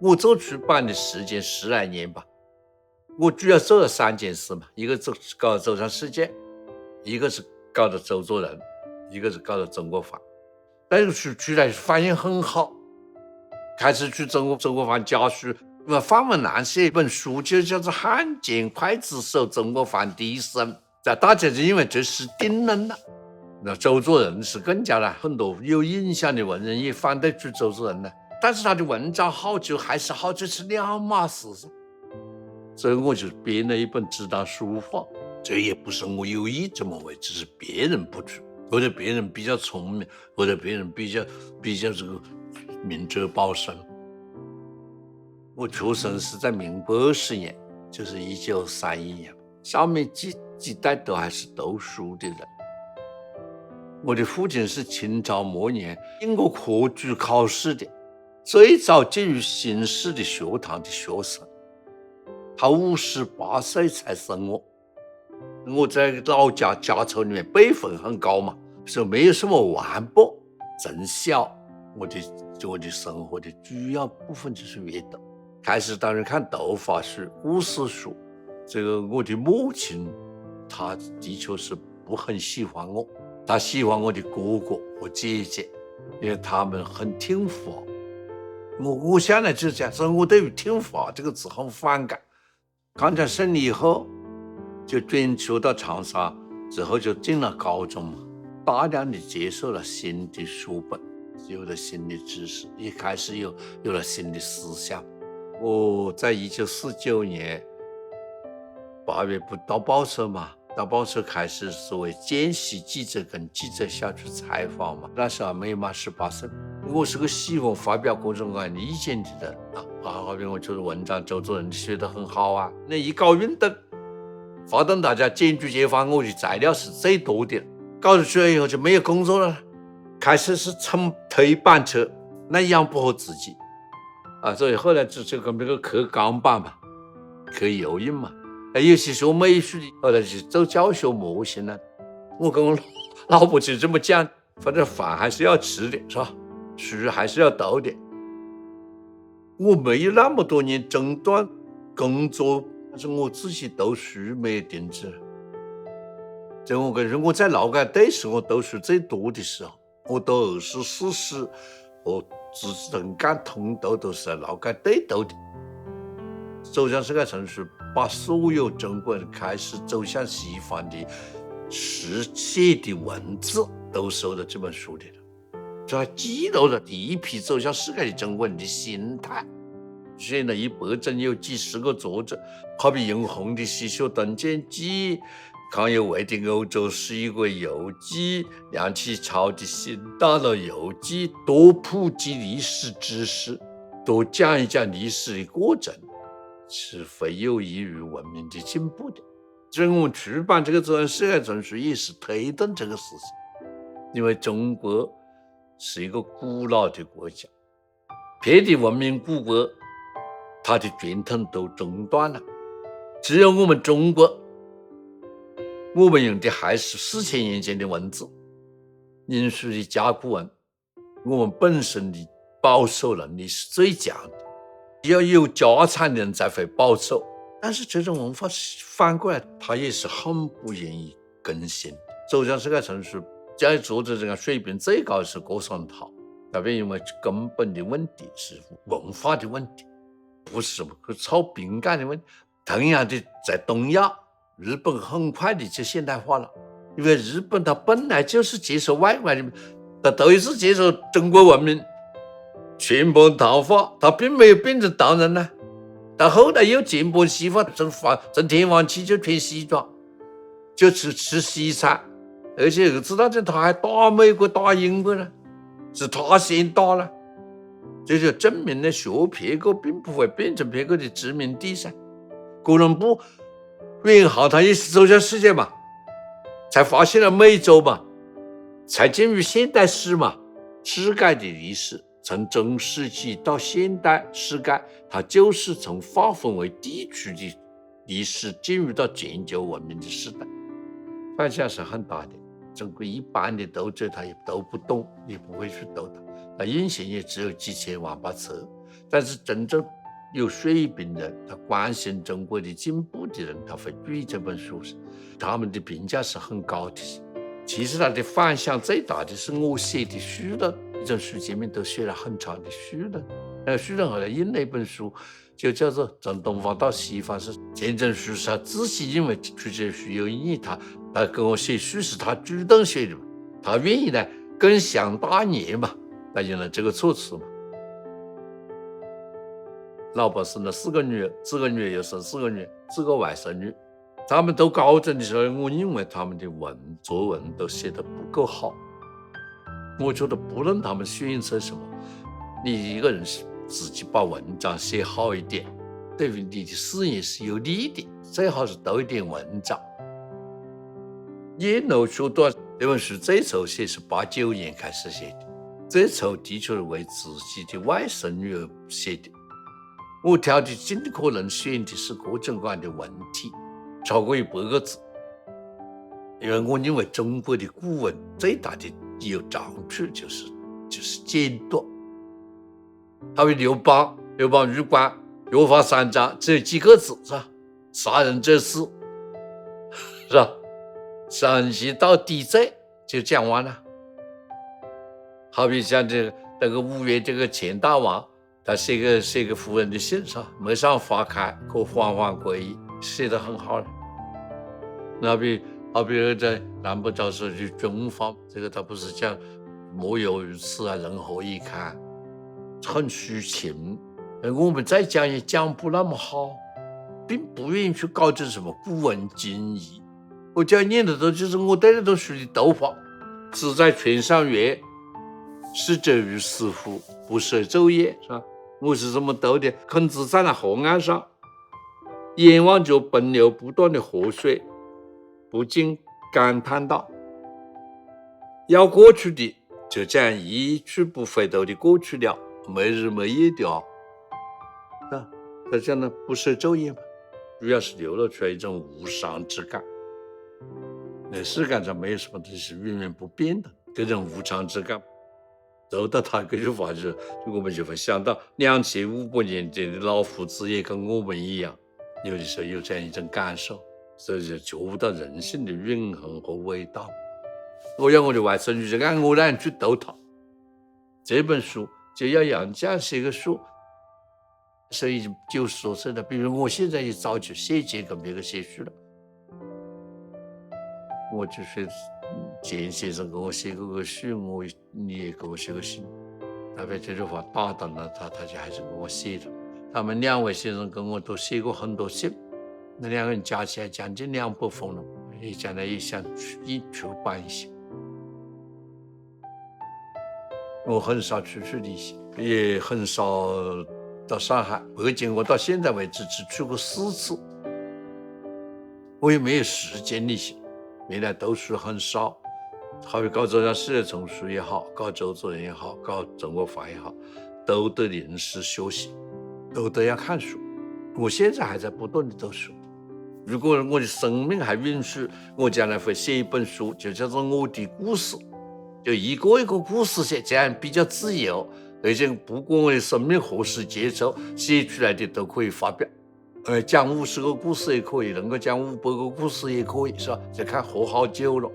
我做出版的时间10来年吧，我主要做了3件事嘛，一个搞走向世界，一个是搞的周作人，一个是搞的中国饭。但是书出来反应很好，开始去中国饭教书。方文澜写一本书，就叫做《罕见刽子手中国饭第一生》，大家就因为这事定论了。那周作人是更加了，很多有影响的文人也反对去周作人了，但是他的文章好就还是好，这是两码事。所以我就编了一本指导书法，这也不是我有意这么为，只是别人不去，或者别人比较聪明，或者别人比较这个明哲保身。我出生是在民80年，就是1931年，上面几代都还是读书的人。我的父亲是清朝末年英国科举考试的最早进入新式的学堂的学生，他58岁才生我。我在老家家仇里面辈分很高嘛，所以没有什么完播。从小我的生活的主要部分就是阅读，开始当然看读法书、故事书。这个我的母亲，她的确是不很喜欢我，她喜欢我的哥哥和姐姐，因为他们很听话。我现在就讲，所以我对于听话这个字很反感。抗战胜利以后，就转学到长沙，之后就进了高中嘛，大量的接受了新的书本，有了新的知识，也开始有了新的思想。我在1949年8月不到报社嘛，到报社开始所谓见习记者跟记者下去采访嘛，那时候没满18岁。我是个喜欢发表各种各样的意见的人啊，好比我就是文章周作人写得很好啊。那一搞运动，发动大家检举揭发，我的材料是最多的，搞出来以后就没有工作了，开始是乘推板车，那养不活自己啊，所以后来就跟那个刻钢板嘛，刻油印嘛，有些学美术的，后来就走教学模型了。我跟我老婆就这么讲，反正饭还是要吃的，是吧？书还是要读的。我没有那么多年中断工作，但是我自己读书没有停止。这我跟我在劳改队是我读书最多的时候，我读24史和资治通鉴通读都是在劳改队读的。走向世界成书，把所有中国人开始走向西方的实写的文字都收到这本书里了。这还记录了第一批走向世界的中国人的心态，选了100种，有几十个作者，好比殷洪的《西学东渐记》，康有为的《欧洲11国游记》，梁启超的《新大陆游记》，多普及历史知识，多讲一讲历史的过程，是非有益于文明的进步的。所以我们出版这个走向世界成书也是推动这个事情。因为中国是一个古老的国家，别的文明古国它的传统都中断了，只有我们中国，我们用的还是4000年前的文字，印书的甲骨文，我们本身的保守能力是最强的，要有家产的人才会保守。但是这种文化反过来，它也是很不愿意更新。走向世界成书，在作者这个水平最高是郭松涛，那边因为根本的问题是文化的问题，不是炒饼干的问题。同样的，在东亚，日本很快的就现代化了，因为日本它本来就是接受外国人，它头一次接受中国文明，全盘陶化，它并没有变成唐人呢。到后来又全盘西化，从天王期就穿西装，就吃西餐。而且知道这他还打美国打英国呢，是他先打了，这就证明了学别个并不会变成别个的殖民地噻。哥伦布远航他也是走向世界嘛，才发现了美洲嘛，才进入现代史嘛。世界的历史从中世纪到现代世界，它就是从划分为地区的历史进入到全球文明的时代，反响是很大的。中国一般的读者他也读不懂，也不会去读它，那印象也只有几千万把册，但是真正有水平人，他关心中国的进步的人，他会注意这本书，他们的评价是很高的。其实他的反响最大的是我写的序论，一本书前面都写了很长的序论。序论后来印了一本书，就叫做《从东方到西方》，是这本书是他自己认为出这书有意义，他跟我写序是他主动写的嘛，他愿意呢更想大业嘛，他用了这个措辞嘛。老婆生了4个女儿，这个女儿又生4个女儿，4个外甥女。他们都高中的时候，我认为他们的作文都写得不够好。我觉得不论他们选择什么，你一个人自己把文章写好一点，对于你的事业是有利的，最好是多一点文章。叶楼说段这本书最初写是89年开始写的，最初的确是为自己的外甥女而写的。我挑的尽可能选的是各种各样的文体，超过100个字，因为我认为中国的古文最大的有长处就是简短。好比刘邦入关，约法三章，只有几个字，是吧？杀人者死，是吧？神奇到底罪就讲完了。好比像这个吴越这个钱大王，他写个夫人的信，是吧？陌上花开，可缓缓归矣，写得很好了。好比在南北朝时的军阀，这个他不是讲莫有于此啊，人何以堪，很抒情。我们再讲也讲不那么好，并不愿意去搞这什么古文今义。我讲念的都就是我对那本书的读法，志在泉上月，逝者如斯夫，不舍昼夜，是吧？我是这么读的。孔子站在河岸上，眼望着奔流不断的河水，不禁感叹道：要过去的就这样一去不回头的过去了，没日没夜的啊。他讲的不舍昼夜嘛，主要是流露出来一种无常之感。那世界上没有什么东西是永远不变的，这种无常之感走到他这句话时，我们就会想到2500年前的老夫子也跟我们一样，有的时候有这样一种感受，所以就觉悟到人性的永恒和伟大。我的外甥女就按我那样去读它，这本书就要让这样写个书，所以90多岁了。比如我现在也早就写这个别个写书了，我就是钱先生给我写过个书，你也给我写个信，他被这句话打动了他就还是给我写的。他们2位先生跟我都写过很多信，那2个人加起来将近200封了，也将来也想出版一些。我很少出去旅行，也很少到上海，北京我到现在为止只去过4次，我也没有时间旅行。原来读书很少，好比搞中央事业丛书也好，搞周作人也好，搞中国法也好，都得临时学习，都得要看书。我现在还在不断的读书，如果我的生命还允许，我将来会写一本书，就叫做我的故事，就一个一个故事写，这样比较自由，而且不管我的生命何时结束，写出来的都可以发表。讲50个故事也可以，能够讲500个故事也可以，是吧？就看活好久了。